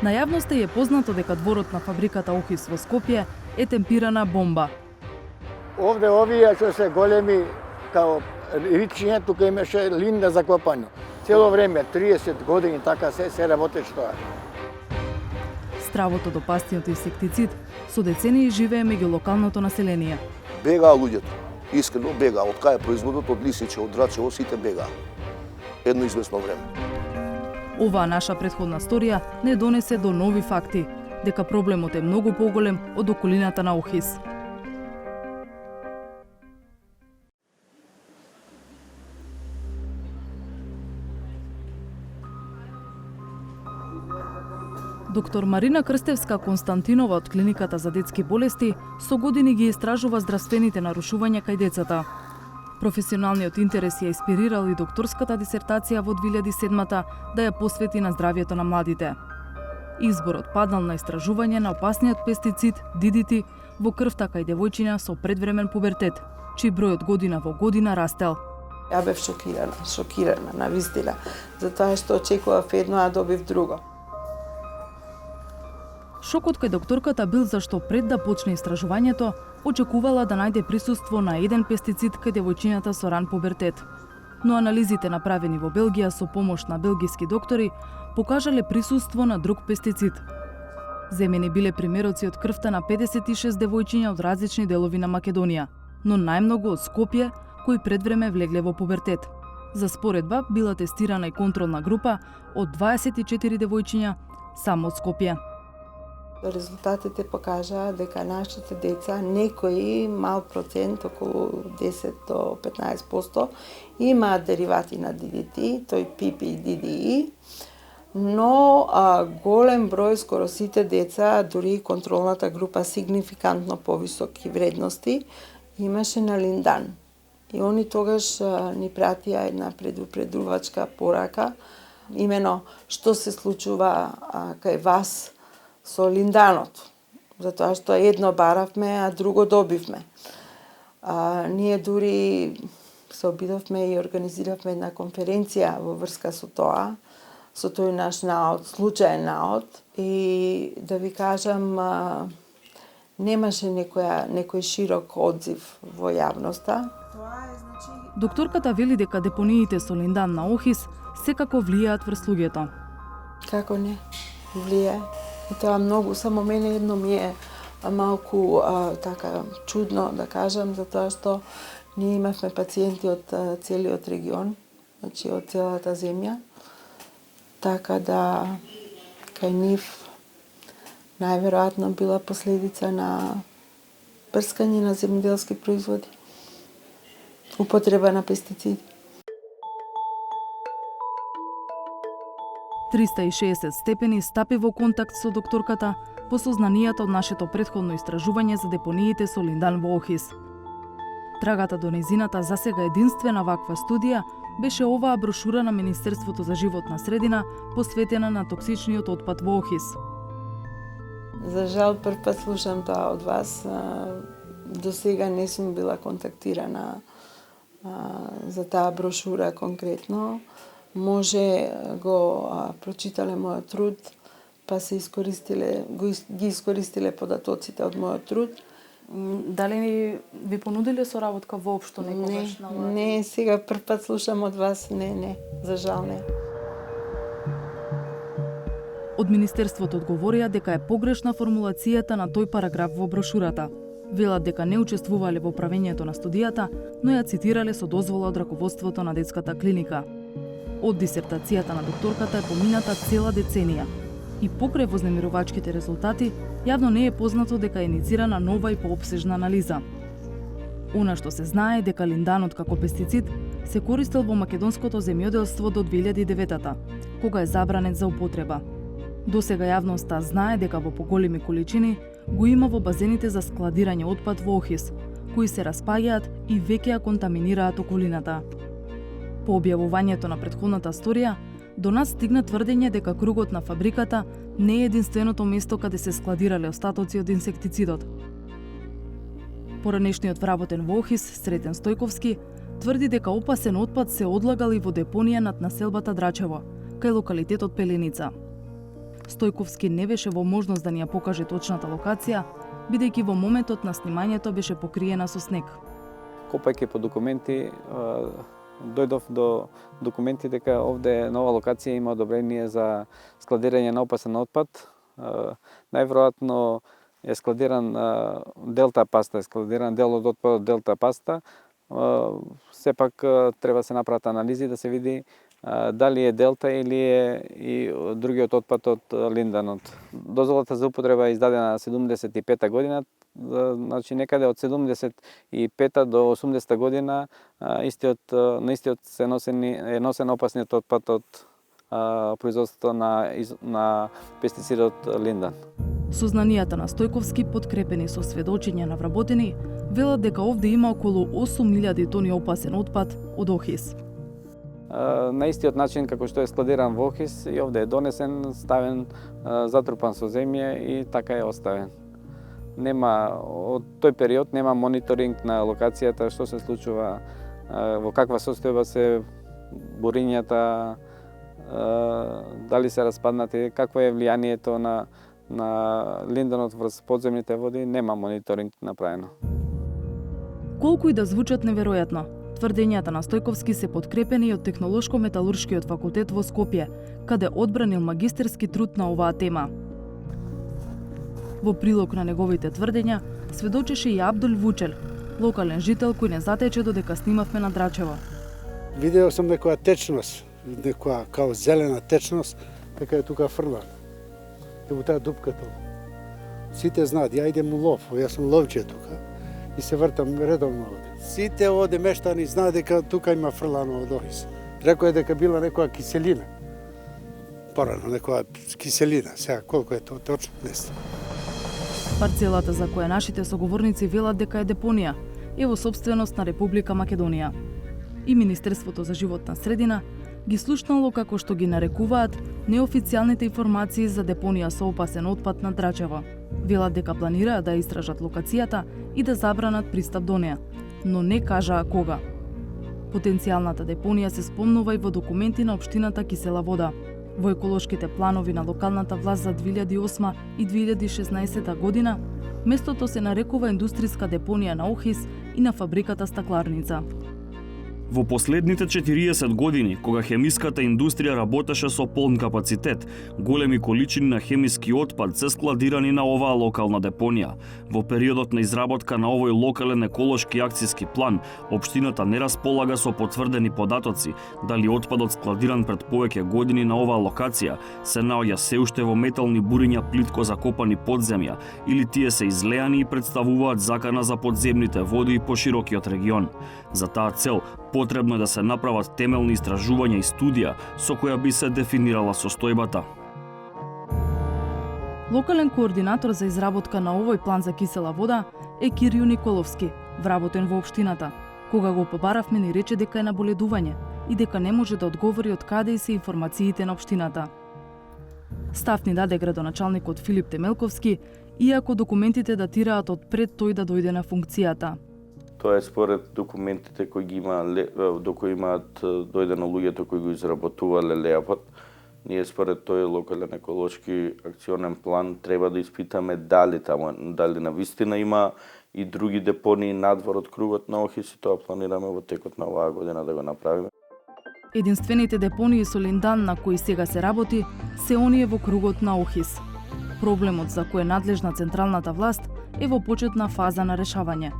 На јавноста е познато дека дворот на фабриката Охис во Скопје е темпирана бомба. Овде овие што се големи као ричиња, тука имаше линда закопано. Цело време, 30 години така се работеше тоа. Стравот од опасниот инсектицид со децении живее меѓу локалното население. Бегаа луѓето, искрено бегаа, од кај е производот, од лисиче, од драчево, сите бегаа. Едно известно време. Оваа наша претходна сторија не донесе до нови факти, дека проблемот е многу поголем од околината на Охис. Доктор Марина Крстевска-Константинова од Клиниката за детски болести со години ги истражува здравствените нарушувања кај децата. Професионалниот интерес ја инспирирал и докторската дисертација во 2007 да ја посвети на здравјето на младите. Изборот паднал на истражување на опасниот пестицид DDT во крвта кај девојчиња со предвремен пубертет, чиј број од година во година растел. Ја бев шокирана, навистина, затоа што очекував едно, а добив друго. Шокот кај докторката бил зашто пред да почне истражувањето, очекувала да најде присуство на еден пестицид кај девојчињата со ран пубертет. Но анализите направени во Белгија со помош на белгиски доктори покажале присуство на друг пестицид. Земени биле примероци од крвта на 56 девојчиња од различни делови на Македонија, но најмногу од Скопје, кои предвреме влегле во пубертет. За споредба била тестирана и контролна група од 24 девојчиња само од Скопје. Резултатите покажаа дека нашите деца, некои мал процент, околу 10 до 15%, имаат деривати на DDT, тој PP и DDE, но голем број, скоро сите деца, дури и контролната група сигнификантно повисоки вредности, имаше на линдан. И они тогаш ни пратија една предупредувачка порака, имено што се случува кај вас со линданот, затоа што едно баравме, а друго добивме. Ние дури се обидовме и организиравме една конференција во врска со тоа, со тој наш наод, случаен наод, и да ви кажам, немаше некој широк одзив во јавноста. Докторката вели дека депониите со линдан на Охис секако влијаат врз луѓето. Како не? Влијае. И тоа многу, само мене едно ми е малку така чудно да кажам, затоа што ние имавме пациенти од целиот регион, значи од целата земја, така да кај нив најверојатно била последица на прскање на земјоделски производи, употреба на пестициди. 360 степени стапи во контакт со докторката по сознанијата од нашето претходно истражување за депониите со линдан во Охис. Трагата до нејзината засега единствена ваква студија беше оваа брошура на Министерството за животна средина посветена на токсичниот отпад во Охис. За жал, прв пат слушам тоа од вас. До сега не сум била контактирана за таа брошура конкретно. Може го прочитале мојот труд, па се ги искористиле податоците од мојот труд. Дали ви понудиле соработка воопшто некогаш на ова? Не, сега прв пат слушам од вас, не, за жал не. Од Министерството одговорија дека е погрешна формулацијата на тој параграф во брошурата. Велат дека не учествувале во правењето на студијата, но ја цитирале со дозвола од раководството на детската клиника. Од дисертацијата на докторката е помината цела деценија. И покрај вознемирувачките резултати, јавно не е познато дека е иницирана нова и поопсежна анализа. Она што се знае дека линданот како пестицид се користел во македонското земјоделство до 2009-та, кога е забранет за употреба. Досега јавноста знае дека во поголеми количини го има во базените за складирање отпад во Охис, кои се распаѓаат и веќе ја контаминираат околината. По објавувањето на претходната сторија, до нас стигна тврдење дека кругот на фабриката не е единственото место каде се складирале остатоци од инсектицидот. Поранешниот вработен во Охис, Сретен Стојковски, тврди дека опасен отпад се одлагал и во депонија над населбата Драчево, кај локалитетот Пеленица. Стојковски не беше во можност да ни ја покаже точната локација, бидејќи во моментот на снимањето беше покриена со снег. Копајќи по документи, дојдов до документи дека овде нова локација има одобрение за складирање на опасен отпад. Најверојатно е складиран Делта паста, дел од отпадот Делта паста. Сепак треба се направат анализи да се види дали е Делта или е и другиот отпад од Линданот. Дозволата за употреба е издадена 75-та година, значи некаде од 75-та до 80-та година на истиот е носен опасниот отпад од производството на пестицидот Линдан. Сознанијата на Стојковски, подкрепени со сведочења на вработени, велат дека овде има околу 8000 тони опасен отпад од Охис. На истиот начин како што е складиран во Охис, и овде е донесен, ставен, затрупан со земја и така е оставен. Нема, од тој период нема мониторинг на локацијата, што се случува, во каква состојба се бурињата, дали се распаднати, какво е влијанието на Линданот врз подземните води, нема мониторинг направено. Колку и да звучат неверојатно, тврдењата на Стојковски се подкрепени од Технолошко-металуршкиот факултет во Скопје, каде одбранил магистерски труд на оваа тема. Во прилог на неговите тврдења сведочеше и Абдул Вучел, локален жител кој не затече додека снимавме на Драчево. Видео сум некоја течност, некоја као зелена течност, дека е тука фрлана. И во таа дупката. Сите знаат, ја идем у лов, јас сум ловче тука и се вртам редовно овде. Сите овде мештани знаат дека тука има фрлано од Охис. Рекој дека била некоја киселина. Порано некоја киселина, сега колку е тоа точно не знам. Парцелата за која нашите соговорници велат дека е депонија е во сопственост на Република Македонија. И Министерството за животна средина ги слушнало како што ги нарекуваат неофицијалните информации за депонија со опасен отпад на Драчево. Велат дека планираат да истражат локацијата и да забранат пристап до неа, но не кажаа кога. Потенцијалната депонија се спомнува и во документи на општината Кисела Вода. Во еколошките планови на локалната власт за 2008 и 2016 година, местото се нарекува индустријска депонија на Охис и на фабриката стакларница. Во последните 40 години, кога хемиската индустрија работеше со полн капацитет, големи количини на хемиски отпад се складирани на оваа локална депонија. Во периодот на изработка на овој локален еколошки акцијски план, општината не располага со потврдени податоци дали отпадот складиран пред повеќе години на оваа локација се наоѓа се уште во метални буриња плитко закопани под земја или тие се излеани и представуваат закана за подземните води и поширокиот регион. За таа цел, потребно е да се направат темелни истражувања и студија со која би се дефинирала состојбата. Локален координатор за изработка на овој план за кисела вода е Кирју Николовски, вработен во општината. Кога го побаравме, ни рече дека е на боледување и дека не може да одговори од каде и се информациите на општината. Став ни даде градоначалникот Филип Темелковски, иако документите датираат од пред тој да дојде на функцијата. Тоа е според документите кои ги има, до кои имаат дојдено луѓето кои го изработувале леапот. Ние според тој локален еколошки акционен план треба да испитаме дали на вистина има и други депонии надвор од кругот на Охис и тоа планираме во текот на оваа година да го направиме. Единствените депонии со линдан на кои сега се работи се оние во кругот на Охис. Проблемот за кој е надлежна централната власт е во почетна фаза на решавање.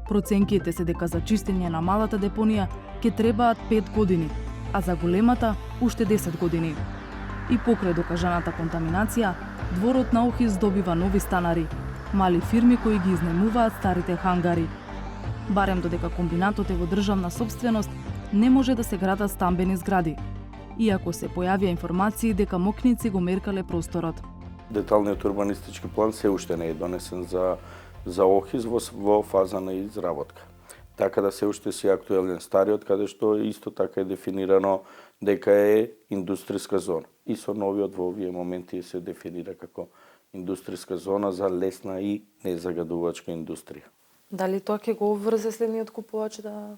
Проценките се дека за чистење на малата депонија ќе требаат 5 години, а за големата уште 10 години. И покрај докажаната контаминација, дворот на Охис добива нови станари, мали фирми кои ги изнемуваат старите хангари. Барем додека комбинатот е во државна сопственост, не може да се градат стамбени згради, иако се појавија информации дека мокници го меркале просторот. Деталниот урбанистички план се уште не е донесен за Охис во фаза на изработка. Така да се уште си актуелен стариот, каде што исто така е дефинирано дека е индустријска зона. И со новиот во овие моменти се дефинира како индустријска зона за лесна и незагадувачка индустрија. Дали тоа ќе го обврзе следниот купувач да...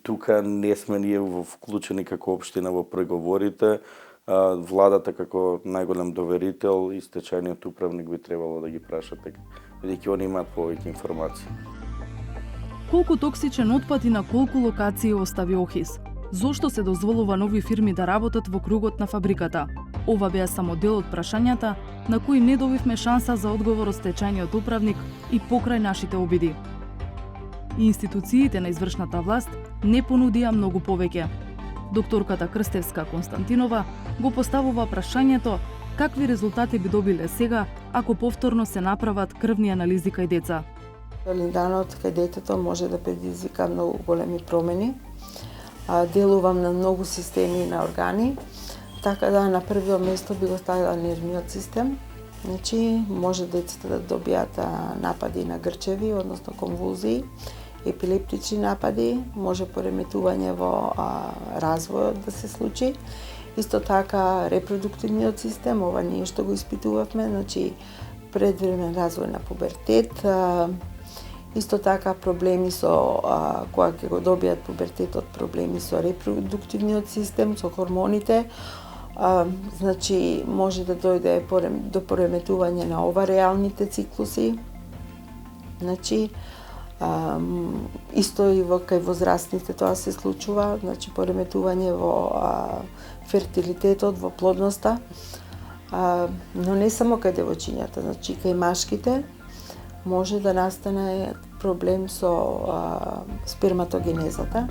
Тука не сме ние вклучени како општина во преговорите. владата како најголем доверител и стечајниот управник би требало да ги праша така, бидејќи они имаат повеќе информации. Колку токсичен отпад и на колку локации остави Охис? Зошто се дозволува нови фирми да работат во кругот на фабриката? Ова беа само дел од прашањата на кои не добивме шанса за одговор од стечајниот управник и покрај нашите обиди. И институциите на извршната власт не понудија многу повеќе. Докторката Крстевска Константинова го поставува прашањето какви резултати би добиле сега ако повторно се направат крвни анализи кај деца. Линданот кај детето може да предизвика многу големи промени. Делувам на многу системи на органи, така да на првиот место би го ставила нервниот систем. Значи, може децата да добијат напади на грчеви, односно конвулзии, епилептични напади, може пореметување во развојот да се случи. Исто така, репродуктивниот систем, ова ние што го испитувавме, значи предвремен развој на пубертет, исто така проблеми со, кога ќе го добијат пубертетот, проблеми со репродуктивниот систем, со хормоните, значи може да дојде до пореметување на овареалните циклуси, значи исто и кај возрастните тоа се случува, значи пореметување во фертилитетот, во плодноста, но не само кај девојчињата, значи кај машките може да настане проблем со сперматогенезата.